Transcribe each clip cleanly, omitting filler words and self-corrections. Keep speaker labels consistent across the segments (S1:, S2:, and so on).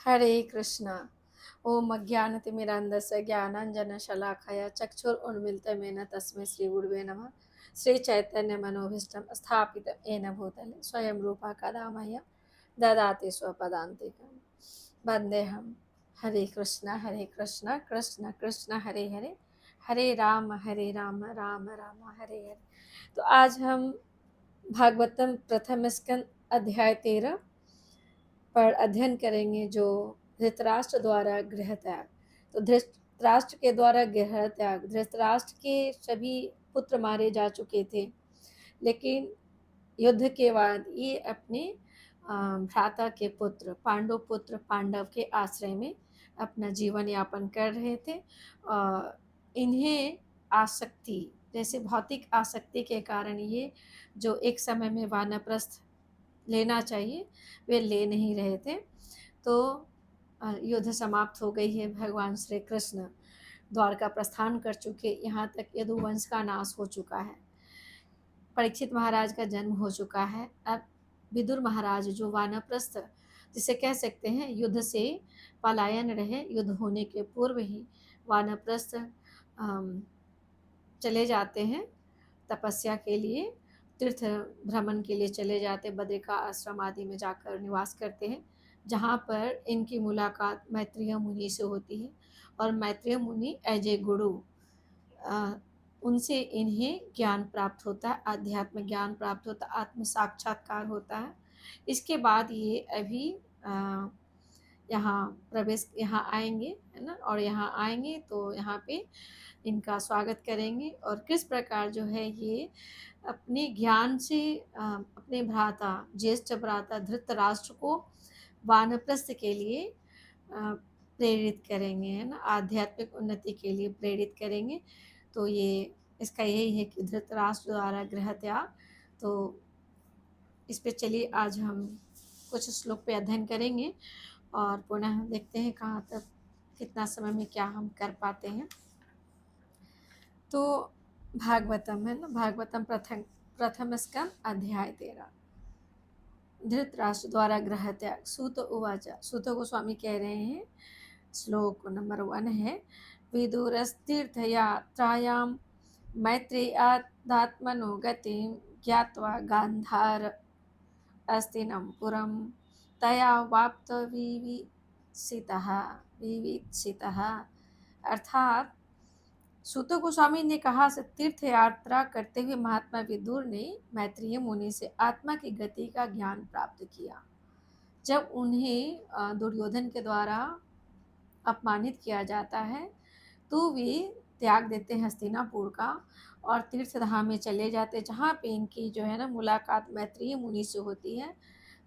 S1: हरे कृष्णा। ओम अज्ञानतिमिरान्धस्य ज्ञानाञ्जनशलाकया चक्षुरुन्मीलितं तस्मै श्रीगुरुवे नमः। श्रीचैतन्यमनोभीष्टं स्थापितं येन भूतले स्वयं रूपा कदा मह्यं ददाति स्वपदान्तिकं। वन्देऽहं हरे कृष्ण कृष्ण कृष्ण हरे हरे, हरे राम राम राम हरे हरे। तो आज हम भागवतम प्रथम स्कंद अध्याय 13 पर अध्ययन करेंगे, जो धृतराष्ट्र द्वारा गृह त्याग। तो धृतराष्ट्र के द्वारा गृह त्याग, धृतराष्ट्र के सभी पुत्र मारे जा चुके थे, लेकिन युद्ध के बाद ये अपने भ्राता के पुत्र पांडव के आश्रय में अपना जीवन यापन कर रहे थे। इन्हें आसक्ति, जैसे भौतिक आसक्ति के कारण ये जो एक समय में वानप्रस्थ लेना चाहिए वे ले नहीं रहे थे। तो युद्ध समाप्त हो गई है। भगवान श्री कृष्ण द्वारका प्रस्थान कर चुके, यहाँ तक यदुवंश का नाश हो चुका है, परीक्षित महाराज का जन्म हो चुका है। अब विदुर महाराज जो वानप्रस्थ, जिसे कह सकते हैं युद्ध से पलायन रहे, युद्ध होने के पूर्व ही वानप्रस्थ चले जाते हैं तपस्या के लिए, तीर्थ भ्रमण के लिए चले जाते, बद्रिका आश्रम आदि में जाकर निवास करते हैं, जहाँ पर इनकी मुलाकात मैत्रेय मुनि से होती है। और मैत्रेय मुनि एज ए गुरु, उनसे इन्हें ज्ञान प्राप्त होता है, आध्यात्मिक ज्ञान प्राप्त होता है, आत्म साक्षात्कार होता है। इसके बाद ये अभी यहाँ आएंगे, है ना, और यहाँ आएंगे तो यहाँ पे इनका स्वागत करेंगे। और किस प्रकार जो है ये अपने ज्ञान से अपने भ्राता, ज्येष्ठ भ्राता धृतराष्ट्र को वानप्रस्थ के लिए प्रेरित करेंगे, है ना, आध्यात्मिक उन्नति के लिए प्रेरित करेंगे। तो ये इसका यही है कि धृतराष्ट्र द्वारा गृह त्याग। तो इस पे चलिए आज हम कुछ श्लोक पे अध्ययन करेंगे और पुनः देखते हैं कहाँ तक, कितना समय में क्या हम कर पाते हैं। तो भागवतम है ना, भागवतम प्रथम स्कंद अध्याय 13, धृतराष्ट्र द्वारा गृह त्याग। सूत उवाच, सूत गोस्वामी कह रहे हैं, श्लोक नंबर 1 है, विदुरस्तीर्थयात्रायां मैत्रेयादात्मनो गतिं ज्ञात्वा गान्धार अस्तिनं पुरं तया वाप्त विवित्सितः। अर्थात सूत गोस्वामी ने कहा, तीर्थ यात्रा करते हुए महात्मा विदुर ने मैत्रेय मुनि से आत्मा की गति का ज्ञान प्राप्त किया। जब उन्हें दुर्योधन के द्वारा अपमानित किया जाता है तो वे त्याग देते हैं हस्तिनापुर का और तीर्थ धाम में चले जाते, जहाँ पे इनकी जो है ना मुलाकात मैत्रेय मुनि से होती है,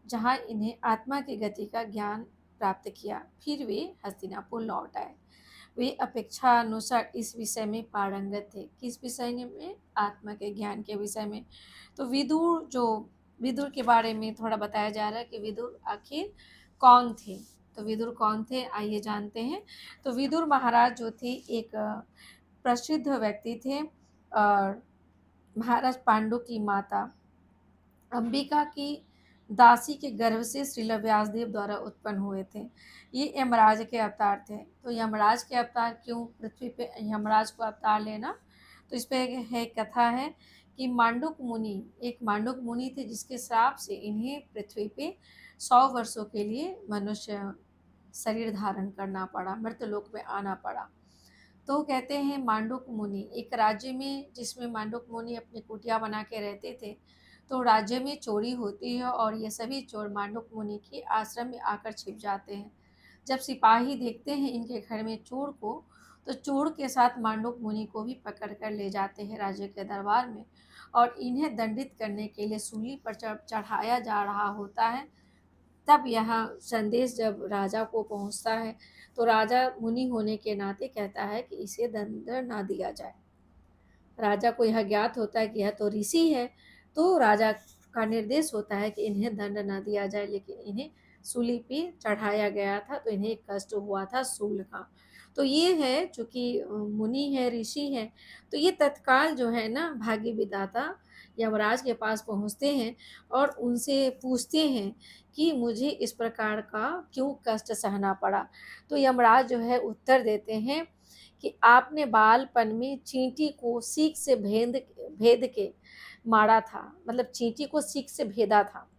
S1: जहाँ इन्हें आत्मा की गति का ज्ञान प्राप्त किया। फिर वे हस्तिनापुर लौट आए। वे अपेक्षा अनुसार इस विषय में पारंगत थे। किस विषय में? आत्मा के ज्ञान के विषय में। तो विदुर के बारे में थोड़ा बताया जा रहा है कि विदुर आखिर कौन थे। तो विदुर कौन थे, आइए जानते हैं। तो विदुर महाराज जो थे एक प्रसिद्ध व्यक्ति थे और महाराज पांडु की माता अंबिका की दासी के गर्भ से श्रील व्यासदेव द्वारा उत्पन्न हुए थे। ये यमराज के अवतार थे। तो यमराज के अवतार क्यों पृथ्वी पे यमराज को अवतार लेना? तो इस पे है कथा है कि मांडुक मुनि, एक मांडुक मुनि थे जिसके श्राप से इन्हें पृथ्वी पे 100 वर्षों के लिए मनुष्य शरीर धारण करना पड़ा, मृत्यलोक में आना पड़ा। तो कहते हैं मांडुक मुनि, एक राज्य में जिसमें मांडुक मुनि अपनी कुटिया बना के रहते थे, तो राज्य में चोरी होती है और ये सभी चोर मांडुक मुनि के आश्रम में आकर छिप जाते हैं। जब सिपाही देखते हैं इनके घर में चोर को, तो चोर के साथ मांडुक मुनि को भी पकड़ कर ले जाते हैं राज्य के दरबार में और इन्हें दंडित करने के लिए सूली पर चढ़ाया जा रहा होता है। तब यह संदेश जब राजा को पहुंचता है तो राजा मुनि होने के नाते कहता है कि इसे दंड ना दिया जाए। राजा को यह ज्ञात होता है कि यह तो ऋषि है, तो राजा का निर्देश होता है कि इन्हें दंड ना दिया जाए, लेकिन इन्हें सूली पे चढ़ाया गया था, तो इन्हें कष्ट हुआ था सूल का। तो ये है, चूँकि मुनि है, ऋषि है, तो ये तत्काल जो है ना भाग्य विधाता यमराज के पास पहुँचते हैं और उनसे पूछते हैं कि मुझे इस प्रकार का क्यों कष्ट सहना पड़ा। तो यमराज जो है उत्तर देते हैं कि आपने बालपन में चींटी को सीक से भेद के मारा था, मतलब चींटी को सीक से भेदा था,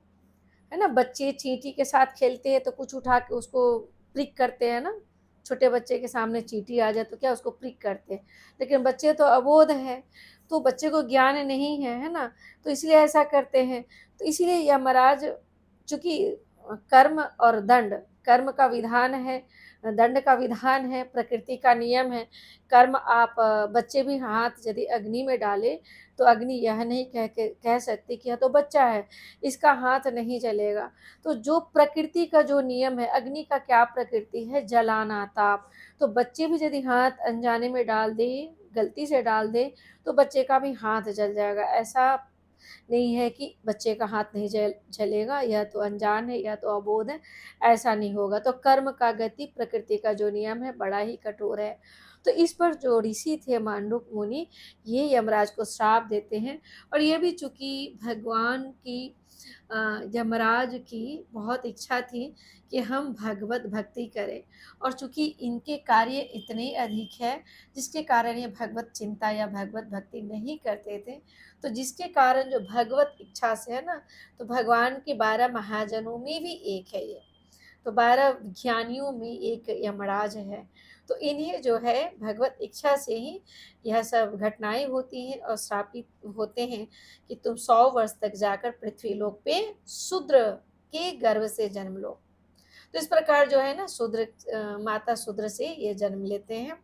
S1: है ना। बच्चे चींटी के साथ खेलते हैं तो कुछ उठा के उसको प्रिक करते हैं ना, छोटे बच्चे के सामने चींटी आ जाए तो क्या उसको प्रिक करते हैं, लेकिन बच्चे तो अबोध है, तो बच्चे को ज्ञान नहीं है ना, तो इसलिए ऐसा करते हैं। तो इसीलिए यमराज, चूंकि कर्म और दंड, कर्म का विधान है, दंड का विधान है, प्रकृति का नियम है। कर्म आप बच्चे भी हाथ यदि अग्नि में डाले तो अग्नि यह नहीं कह सकती कि यह तो बच्चा है, इसका हाथ नहीं जलेगा। तो जो प्रकृति का जो नियम है, अग्नि का क्या प्रकृति है, जलाना, ताप। तो बच्चे भी यदि हाथ अनजाने में डाल दे, गलती से डाल दे, तो बच्चे का भी हाथ जल जाएगा। ऐसा नहीं है कि बच्चे का हाथ नहीं जलेगा, यह तो अनजान है, यह तो अबोध है, ऐसा नहीं होगा। तो कर्म का गति, प्रकृति का जो नियम है, बड़ा ही कठोर है। तो इस पर जो ऋषि थे मांडुक मुनि, ये यमराज को श्राप देते हैं। और ये भी चूंकि भगवान की यमराज की बहुत इच्छा थी कि हम भगवत भक्ति करें, और चूंकि इनके कार्य इतने अधिक है जिसके कारण ये भगवत चिंता या भगवत भक्ति नहीं करते थे, तो जिसके कारण जो भगवत इच्छा से है ना, तो भगवान के 12 महाजनों में भी एक है ये, तो 12 ज्ञानियों में एक यमराज है। तो इन्हें जो है भगवत इच्छा से ही यह सब घटनाएं होती हैं और श्रापित होते हैं कि तुम 100 वर्ष तक जाकर पृथ्वी लोक पे शूद्र के गर्भ से जन्म लो। तो इस प्रकार जो है ना शूद्र, माता शूद्र से ये जन्म लेते हैं।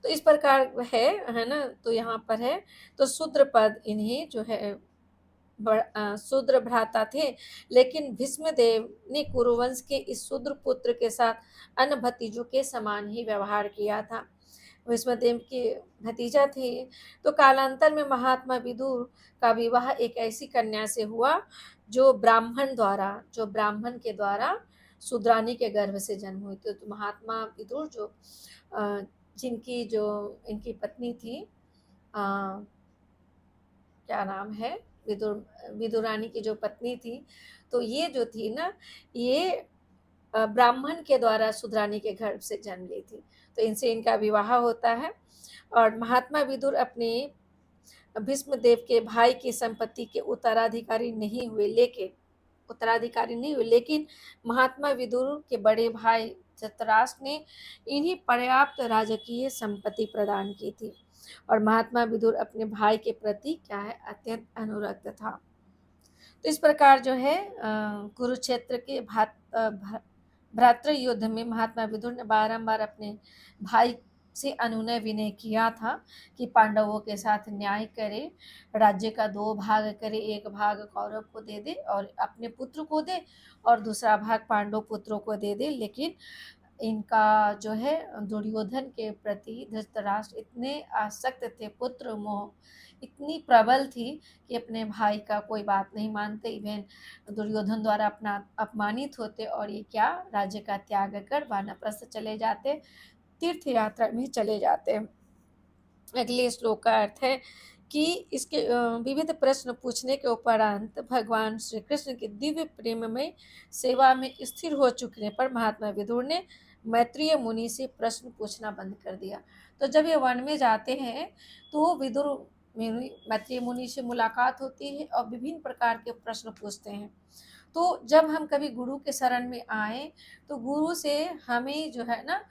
S1: तो इस प्रकार है ना। तो यहाँ पर है, तो शूद्र पद इन्हें जो है शूद्र भ्राता थे, लेकिन भीष्मदेव ने कुरुवंश के इस शूद्र पुत्र के साथ अन्य भतीजों के समान ही व्यवहार किया था। भीष्मदेव के भतीजा थे। तो कालांतर में महात्मा विदुर का विवाह एक ऐसी कन्या से हुआ जो ब्राह्मण के द्वारा शूद्रानी के गर्भ से जन्म हुई थी। तो महात्मा विदुर जो जिनकी जो इनकी पत्नी थी, क्या नाम है, विदुरानी की जो पत्नी थी, तो ये जो थी ना, ये ब्राह्मण के द्वारा शूद्रानी के गर्भ से जन्म ली थी। तो इनसे इनका विवाह होता है। और महात्मा विदुर अपने भीष्मदेव के भाई की संपत्ति के उत्तराधिकारी नहीं हुए, लेकिन महात्मा विदुर के बड़े भाई धृतराष्ट्र ने इन्हें पर्याप्त राजकीय संपत्ति प्रदान की थी। और महात्मा विदुर अपने भाई के प्रति क्या है, अत्यंत अनुरक्त था। तो इस प्रकार जो है कुरुक्षेत्र के भ्रातृ युद्ध में महात्मा विदुर ने बारंबार अपने भाई से अनुनय विनय किया था कि पांडवों के साथ न्याय करे, राज्य का 2 भाग करे, एक भाग कौरव को दे दे और अपने पुत्र को दे, और दूसरा भाग पांडव पुत्रों को दे दे। लेकिन इनका जो है दुर्योधन के प्रति धृतराष्ट्र इतने आसक्त थे, पुत्र मोह इतनी प्रबल थी कि अपने भाई का कोई बात नहीं मानते, इवन दुर्योधन द्वारा अपना अपमानित होते, और ये क्या, राज्य का त्याग कर वानप्रस्थ चले जाते, तीर्थ यात्रा में चले जाते। अगले श्लोक का अर्थ है कि इसके विविध प्रश्न पूछने के उपरांत भगवान श्री कृष्ण के दिव्य प्रेम में सेवा में स्थिर हो चुकने पर महात्मा विदुर ने मैत्रेय मुनि से प्रश्न पूछना बंद कर दिया। तो जब ये वन में जाते हैं तो विदुर मैत्रेय मुनि से मुलाकात होती है और विभिन्न प्रकार के प्रश्न पूछते हैं। तो जब हम कभी गुरु के शरण में आए तो गुरु से हमें जो है ना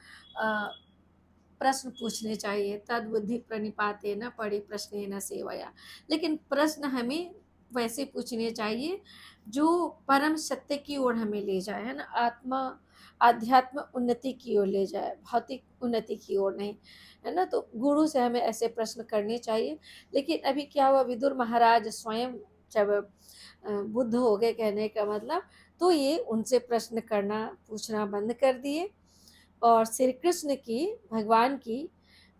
S1: प्रश्न पूछने चाहिए। तद्बुद्धि प्रणिपाते न पड़ी प्रश्न न सेवया। लेकिन प्रश्न हमें वैसे पूछने चाहिए जो परम सत्य की ओर हमें ले जाए, है ना, आध्यात्म उन्नति की ओर ले जाए, भौतिक उन्नति की ओर नहीं, है ना। तो गुरु से हमें ऐसे प्रश्न करने चाहिए। लेकिन अभी क्या हुआ, विदुर महाराज स्वयं जब बुद्ध हो गए, कहने का मतलब, तो ये उनसे प्रश्न करना पूछना बंद कर दिए और श्री कृष्ण की, भगवान की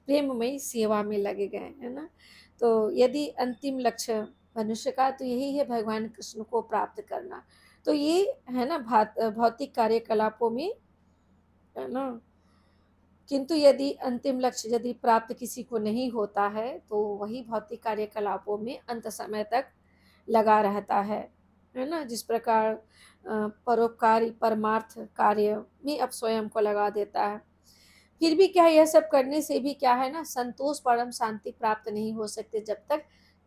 S1: प्रेममयी सेवा में लगे गए, है ना। तो यदि अंतिम लक्ष्य मनुष्य का, तो यही है भगवान कृष्ण को प्राप्त करना। तो ये है ना भौतिक कार्यकलापों में, है ना। किंतु यदि अंतिम लक्ष्य यदि प्राप्त किसी को नहीं होता है तो वही भौतिक कार्यकलापों में अंत समय तक लगा रहता है ना। जिस प्रकार परोपकारी परमार्थ कार्य में अब स्वयं को लगा देता है। फिर भी क्या है, यह सब करने से भी क्या है ना, संतोष परम शांति प्राप्त नहीं हो सकते जब तक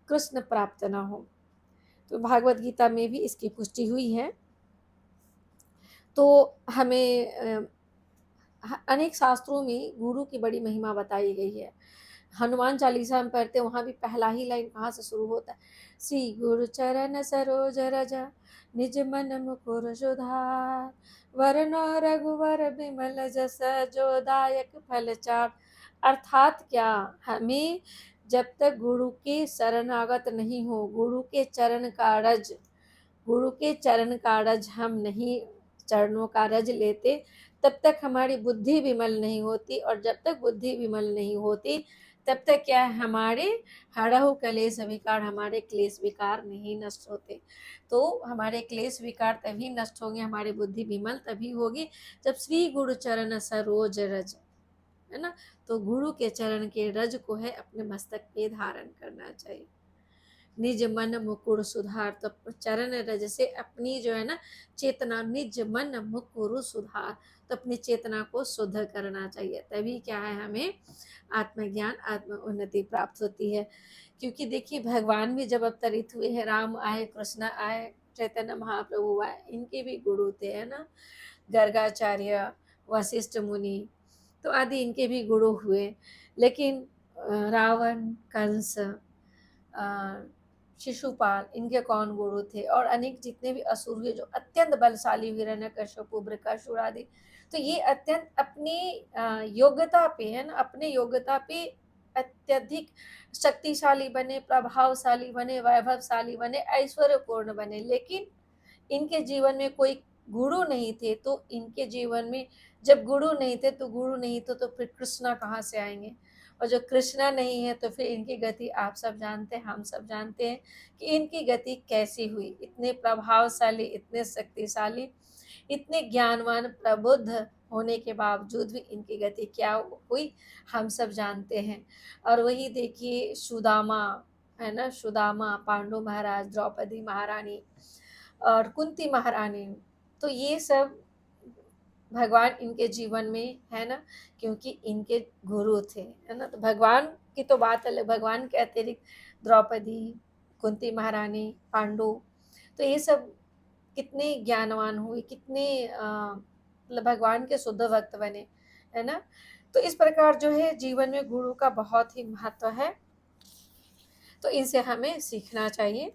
S1: कृष्ण प्राप्त ना हो। तो भागवत गीता में भी इसकी पुष्टि हुई है। तो हमें अनेक शास्त्रों में गुरु की बड़ी महिमा बताई गई है। हनुमान चालीसा हम पढ़ते हैं, वहाँ भी पहला ही लाइन कहाँ से शुरू होता है, श्री गुरु चरण सरोज रज निज मन मुकुर सुधार, वरनो रघुवर बिमल जस जो दायक फल चार। अर्थात क्या, हमें जब तक गुरु के शरणागत नहीं हो, गुरु के चरण का रज हम नहीं, चरणों का रज लेते, तब तक हमारी बुद्धि विमल नहीं होती। और जब तक बुद्धि विमल नहीं होती तब तक क्या है, हमारे हरहु कलेश विकार, हमारे क्लेश विकार नहीं नष्ट होते। तो हमारे क्लेश विकार तभी नष्ट होंगे, हमारी बुद्धि विमल तभी होगी जब श्री गुरु चरण सरोज रज, है ना। तो गुरु के चरण के रज को है अपने मस्तक पे धारण करना चाहिए। निज मन मुकुर सुधार, तो चरण रज से अपनी जो है ना चेतना, निज मन मुकुर सुधार, तो अपनी चेतना को शुद्ध करना चाहिए। तभी क्या है, हमें आत्मज्ञान आत्म उन्नति प्राप्त होती है। क्योंकि देखिए, भगवान भी जब अवतरित हुए हैं, राम आए, कृष्ण आए, चैतन्य महाप्रभु आए, इनके भी गुरु थे, है ना। गर्गाचार्य, वशिष्ठ मुनि, तो आदि इनके भी गुरु हुए। लेकिन रावण, कंस, शिशुपाल, इनके कौन गुरु थे। और अनेक जितने भी असुर हुए जो अत्यंत बलशाली, हिरण्यकश्यप, बृकासुर आदि, तो ये अत्यंत अपनी योग्यता पे, है ना, अपने योग्यता पे अत्यधिक शक्तिशाली बने, प्रभावशाली बने, वैभवशाली बने, ऐश्वर्यपूर्ण बने। लेकिन इनके जीवन में कोई गुरु नहीं थे। तो इनके जीवन में जब गुरु नहीं थे तो फिर कृष्णा कहाँ से आएंगे। और जो कृष्णा नहीं है तो फिर इनकी गति आप सब जानते हैं, हम सब जानते हैं कि इनकी गति कैसी हुई। इतने प्रभावशाली, इतने शक्तिशाली, इतने ज्ञानवान, प्रबुद्ध होने के बावजूद भी इनकी गति क्या हुई, हम सब जानते हैं। और वही देखिए सुदामा, है ना, सुदामा, पांडु महाराज, द्रौपदी महारानी और कुंती महारानी, तो ये सब भगवान इनके जीवन में, है ना, क्योंकि इनके गुरु थे, है ना। तो भगवान की तो बात अलग, भगवान के अतिरिक्त द्रौपदी, कुंती महारानी, पांडु, तो ये सब कितने ज्ञानवान हुए, कितने मतलब भगवान के शुद्ध भक्त बने, है ना। तो इस प्रकार जो है जीवन में गुरु का बहुत ही महत्व है, तो इनसे हमें सीखना चाहिए।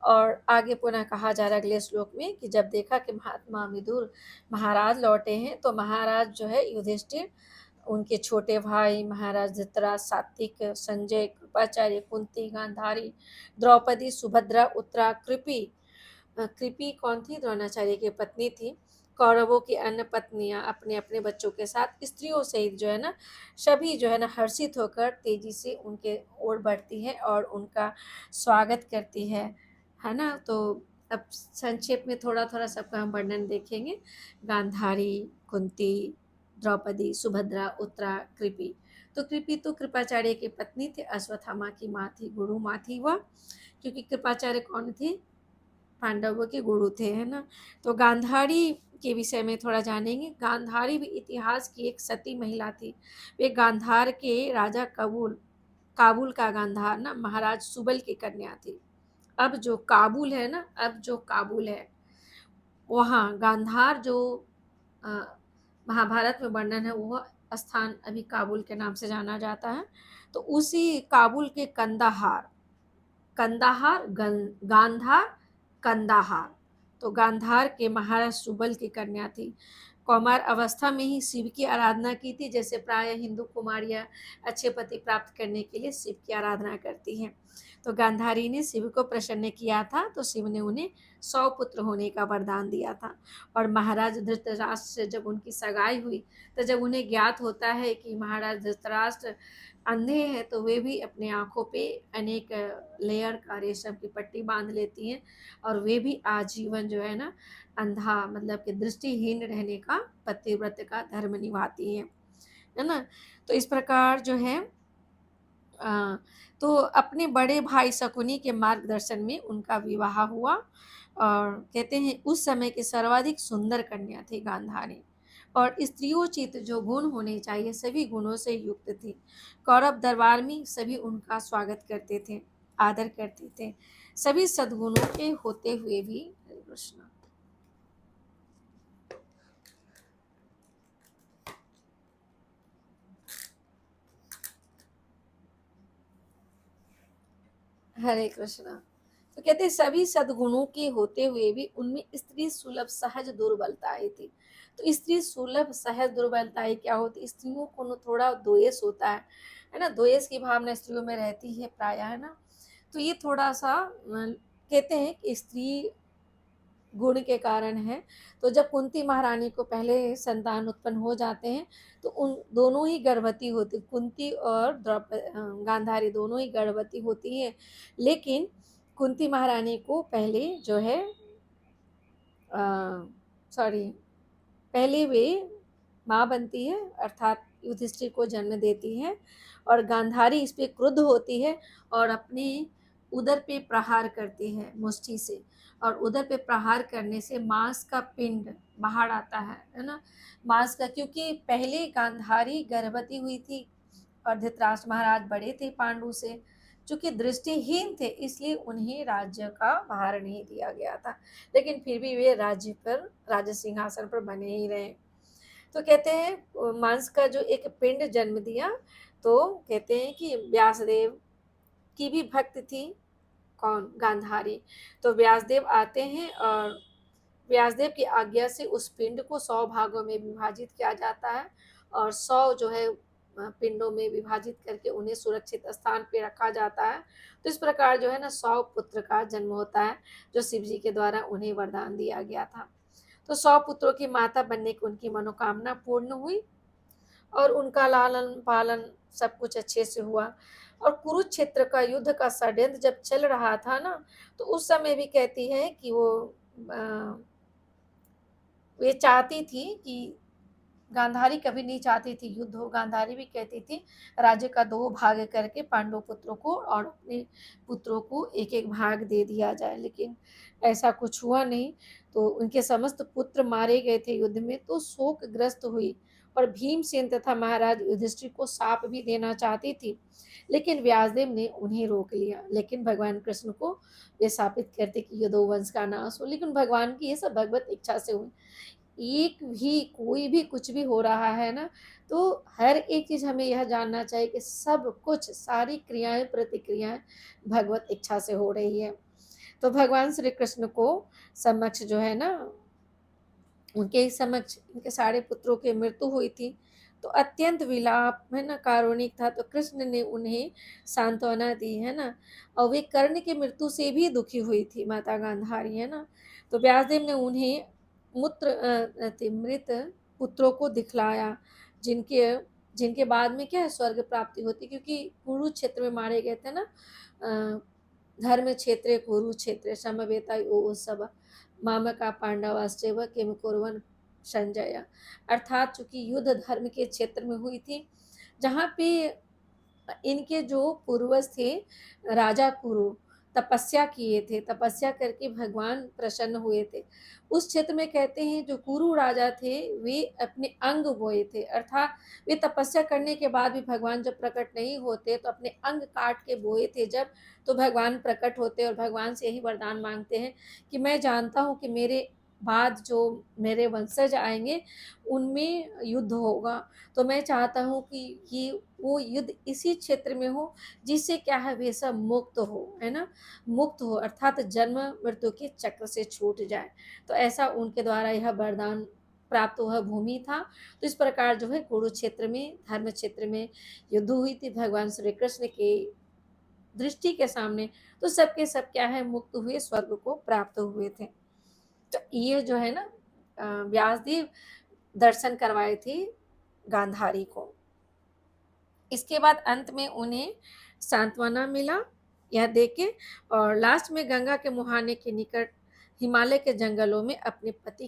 S1: और आगे पुनः कहा जा रहा है अगले श्लोक में कि जब देखा कि महात्मा विदुर महाराज लौटे हैं, तो महाराज जो है युधिष्ठिर, उनके छोटे भाई महाराज धृतराज, सात्विक, संजय, कृपाचार्य, कुंती, गांधारी, द्रौपदी, सुभद्रा, उत्तरा, कृपि, कृपि कौन थी, द्रोणाचार्य की पत्नी थी, कौरवों की अन्य पत्नियां अपने अपने बच्चों के साथ, स्त्रियों सहित जो है ना सभी जो है ना हर्षित होकर तेजी से उनके ओर बढ़ती है और उनका स्वागत करती है ना। तो अब संक्षेप में थोड़ा थोड़ा सबका हम वर्णन देखेंगे। गांधारी, कुंती, द्रौपदी, सुभद्रा, उत्तरा, कृपि। तो कृपि तो कृपाचार्य की पत्नी थी, अश्वत्थामा की माँ थी, गुरु माँ थी वह। क्योंकि कृपाचार्य कौन थे, पांडवों के गुरु थे, है ना। तो गांधारी के विषय में थोड़ा जानेंगे। गांधारी भी इतिहास की एक सती महिला थी। वे गांधार के राजा काबुल का गांधार ना महाराज सुबल की कन्या थी। अब जो काबुल है ना, अब जो काबुल है वहाँ गांधार जो अ, महाभारत में वर्णन है, वह स्थान अभी काबुल के नाम से जाना जाता है। तो उसी काबुल के कंदाहार, गांधार, कंदाहार, तो गांधार के महाराज सुबल की कन्या थी। कौमार अवस्था में ही शिव की आराधना की थी, जैसे प्राय हिंदू कुमारियाँ अच्छे पति प्राप्त करने के लिए शिव की आराधना करती हैं। तो गांधारी ने शिव को प्रसन्न किया था, तो शिव ने उन्हें 100 पुत्र होने का वरदान दिया था। और महाराज धृतराष्ट्र से जब उनकी सगाई हुई, तो जब उन्हें ज्ञात होता है कि महाराज धृतराष्ट्र अंधे हैं, तो वे भी अपने आँखों पे अनेक लेयर का रेशम की पट्टी बांध लेती हैं, और वे भी आजीवन जो है ना अंधा मतलब कि दृष्टिहीन रहने का पतिव्रत का धर्म निभाती हैं, है ना। तो इस प्रकार जो है अ, तो अपने बड़े भाई शकुनी के मार्गदर्शन में उनका विवाह हुआ, और कहते हैं उस समय की सर्वाधिक सुंदर कन्या थी गांधारी, और स्त्रियोचित जो गुण होने चाहिए सभी गुणों से युक्त थी। कौरव दरबार में सभी उनका स्वागत करते थे, आदर करते थे, सभी सद्गुणों के होते हुए भी। हरे कृष्ण। हरे कृष्णा। तो कहते हैं सभी सद्गुणों के होते हुए भी उनमें स्त्री सुलभ सहज दुर्बलताएं थी। तो स्त्री सुलभ सहज दुर्बलताएं क्या होती, स्त्रियों को न थोड़ा द्वेष होता है ना, द्वेष की भावना स्त्रियों में रहती है प्राय, है ना। तो ये थोड़ा सा कहते हैं कि स्त्री गुण के कारण है। तो जब कुंती महारानी को पहले संतान उत्पन्न हो जाते हैं, तो उन दोनों ही गर्भवती होती, कुंती और गांधारी दोनों ही गर्भवती होती हैं, लेकिन कुंती महारानी को पहले जो है सॉरी पहले वे माँ बनती है, अर्थात युधिष्ठिर को जन्म देती है, और गांधारी इस पे क्रुद्ध होती है और अपने उदर पे प्रहार करती है मुष्टि से, और उदर पे प्रहार करने से मांस का पिंड बाहर आता है ना, मांस का, क्योंकि पहले गांधारी गर्भवती हुई थी और धृतराष्ट्र महाराज बड़े थे पांडु से, चूंकि दृष्टिहीन थे इसलिए उन्हें राज्य का भार नहीं दिया गया था, लेकिन फिर भी वे राज्य पर राज्य सिंहासन पर बने ही रहे। तो कहते हैं मांस का जो एक पिंड जन्म दिया, तो कहते हैं कि व्यासदेव की भी भक्त थी, कौन, गांधारी। तो व्यासदेव आते हैं और व्यासदेव की आज्ञा से उस पिंड को 100 भागों में विभाजित किया जाता है, और 100 जो है पिंडों में विभाजित करके उन्हें सुरक्षित स्थान पे रखा जाता है। तो इस प्रकार जो है ना 100 पुत्र का जन्म होता है, जो शिव जी के द्वारा उन्हें वरदान दिया गया था। तो 100 पुत्रों की माता बनने की उनकी मनोकामना पूर्ण हुई, और उनका लालन पालन सब कुछ अच्छे से हुआ। और कुरुक्षेत्र का युद्ध का षड्यंत्र जब चल रहा था ना, तो उस समय भी कहती है कि वे चाहती थी कि गांधारी कभी नहीं चाहती थी युद्ध हो, गांधारी भी कहती थी राज्य का 2 भाग करके पांडव पुत्रों को और अपने पुत्रों को एक एक भाग दे दिया जाए, लेकिन ऐसा कुछ हुआ नहीं। तो उनके समस्त पुत्र मारे गए थे युद्ध में, तो शोकग्रस्त हुई, और भीमसेन तथा महाराज युधिष्ठिर को शाप भी देना चाहती थी, लेकिन व्यासदेव ने उन्हें रोक लिया। लेकिन भगवान कृष्ण को वे शापित करते कि यदो वंश का नाश हो, लेकिन भगवान की ये सब भगवत इच्छा से हुई। एक भी कोई भी कुछ भी हो रहा है ना, तो हर एक चीज हमें यह जानना चाहिए कि सब कुछ सारी क्रियाएं प्रतिक्रियाएं भगवत इच्छा से हो रही है। तो भगवान श्री कृष्ण को समक्ष जो है ना, उनके समक्ष उनके सारे पुत्रों की मृत्यु हुई थी, तो अत्यंत विलाप है ना कारुणिक था, तो कृष्ण ने उन्हें सांत्वना दी, है ना। और वे कर्ण की मृत्यु से भी दुखी हुई थी माता गांधारी, है ना। तो व्यासदेव ने उन्हें मृत पुत्रों को दिखलाया, जिनके जिनके बाद में क्या है स्वर्ग प्राप्ति होती, क्योंकि कुरुक्षेत्र में मारे गए थे ना, धर्म क्षेत्रे कुरुक्षेत्रे समवेता ओ सब मामका पांडवाश्चैव किम कुर्वन् संजय। अर्थात चूंकि युद्ध धर्म के क्षेत्र में हुई थी, जहाँ पे इनके जो पूर्वज थे राजा कुरु तपस्या किए थे, तपस्या करके भगवान प्रसन्न हुए थे। उस क्षेत्र में कहते हैं जो कुरु राजा थे वे अपने अंग बोए थे, अर्थात वे तपस्या करने के बाद भी भगवान जब प्रकट नहीं होते तो अपने अंग काट के बोए थे जब, तो भगवान प्रकट होते और भगवान से यही वरदान मांगते हैं कि मैं जानता हूँ कि मेरे बाद जो मेरे वंशज आएंगे उनमें युद्ध होगा, तो मैं चाहता हूँ कि ये वो युद्ध इसी क्षेत्र में हो जिससे क्या है वे सब मुक्त हो, है ना, मुक्त हो, अर्थात जन्म मृत्यु के चक्र से छूट जाए। तो ऐसा उनके द्वारा यह वरदान प्राप्त वह भूमि था। तो इस प्रकार जो है कुरुक्षेत्र में, धर्म क्षेत्र में युद्ध हुई थी भगवान श्री कृष्ण की दृष्टि के सामने। तो सब के सब क्या है, मुक्त हुए, स्वर्ग को प्राप्त हुए थे। तो ये जो है ना व्यास देव दर्शन करवाए थे गांधारी को। इसके बाद अंत में उन्हें सांत्वना मिला यह देख के, और लास्ट में गंगा के मुहाने के निकट हिमालय के जंगलों में अपने पति